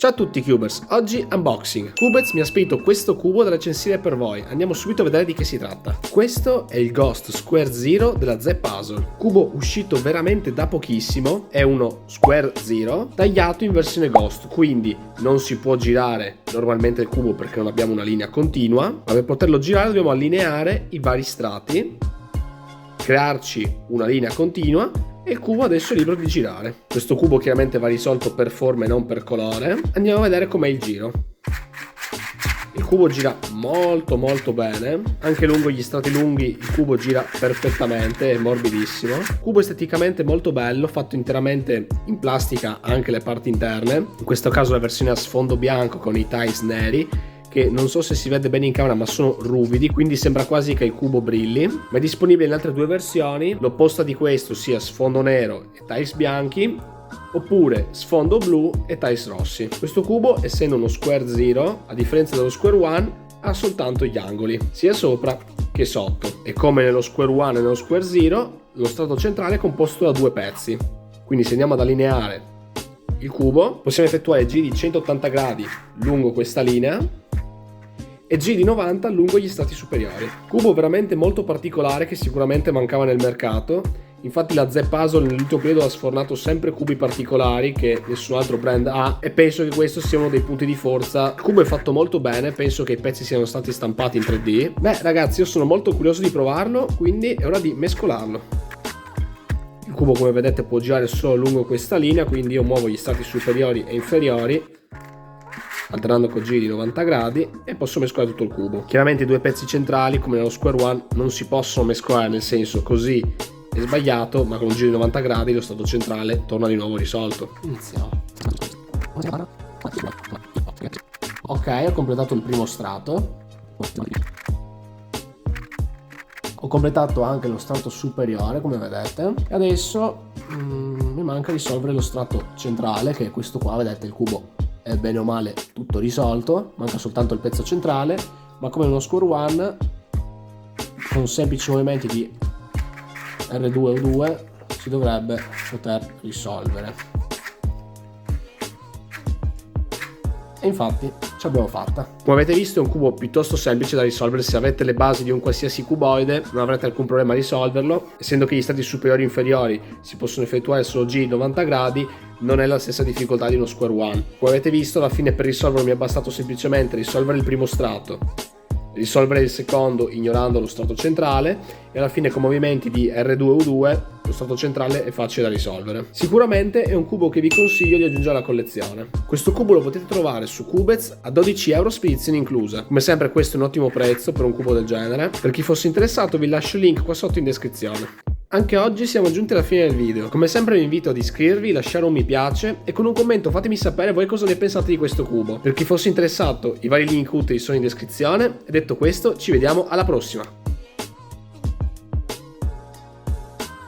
Ciao a tutti Cubers, oggi unboxing. Cubez mi ha spedito questo cubo da recensire per voi, andiamo subito a vedere di che si tratta. Questo è il Ghost Square Zero della Z Puzzle, cubo uscito veramente da pochissimo, è uno Square Zero tagliato in versione Ghost, quindi non si può girare normalmente il cubo perché non abbiamo una linea continua, ma per poterlo girare dobbiamo allineare i vari strati, crearci una linea continua e il cubo adesso è libero di girare. Questo cubo chiaramente va risolto per forma e non per colore. Andiamo a vedere com'è il giro. Il cubo gira molto bene, anche lungo gli strati lunghi il cubo gira perfettamente, è morbidissimo. Cubo esteticamente molto bello, fatto interamente in plastica anche le parti interne, in questo caso la versione a sfondo bianco con i tiles neri, che non so se si vede bene in camera ma sono ruvidi, quindi sembra quasi che il cubo brilli, ma è disponibile in altre due versioni, l'opposta di questo sia sfondo nero e tiles bianchi, oppure sfondo blu e tiles rossi. Questo cubo, essendo uno Square Zero, a differenza dello Square One, ha soltanto gli angoli, sia sopra che sotto, e come nello Square One e nello Square Zero, lo strato centrale è composto da due pezzi, quindi se andiamo ad allineare il cubo, possiamo effettuare giri di 180 gradi lungo questa linea, e giri 90 lungo gli strati superiori. Cubo veramente molto particolare che sicuramente mancava nel mercato, infatti la Z Puzzle nell'ultimo periodo ha sfornato sempre cubi particolari che nessun altro brand ha e penso che questo sia uno dei punti di forza. Il cubo è fatto molto bene, penso che i pezzi siano stati stampati in 3D. Beh ragazzi, io sono molto curioso di provarlo, quindi è ora di mescolarlo. Il cubo come vedete può girare solo lungo questa linea, quindi io muovo gli strati superiori e inferiori alternando con giri di 90 gradi e posso mescolare tutto il cubo. Chiaramente i due pezzi centrali come nello Square One non si possono mescolare, nel senso così è sbagliato, ma con un giro di 90 gradi lo stato centrale torna di nuovo risolto. Iniziamo. Ok, ho completato il primo strato, ho completato anche lo strato superiore come vedete e adesso mi manca risolvere lo strato centrale, che è questo qua. Vedete, il cubo è bene o male tutto risolto, manca soltanto il pezzo centrale, ma come nello Square One con semplici movimenti di R2 o 2 si dovrebbe poter risolvere. E infatti ce l'abbiamo fatta. Come avete visto è un cubo piuttosto semplice da risolvere. Se avete le basi di un qualsiasi cuboide non avrete alcun problema a risolverlo, essendo che gli strati superiori e inferiori si possono effettuare solo giri 90 gradi, non è la stessa difficoltà di uno Square One. Come avete visto, alla fine per risolverlo mi è bastato semplicemente risolvere il primo strato, risolvere il secondo ignorando lo strato centrale e alla fine con movimenti di R2 o 2 lo strato centrale è facile da risolvere. Sicuramente è un cubo che vi consiglio di aggiungere alla collezione. Questo cubo lo potete trovare su Cubez a 12 euro spedizione inclusa. Come sempre questo è un ottimo prezzo per un cubo del genere. Per chi fosse interessato vi lascio il link qua sotto in descrizione. Anche oggi siamo giunti alla fine del video. Come sempre vi invito ad iscrivervi, lasciare un mi piace e con un commento fatemi sapere voi cosa ne pensate di questo cubo. Per chi fosse interessato i vari link utili sono in descrizione e detto questo ci vediamo alla prossima.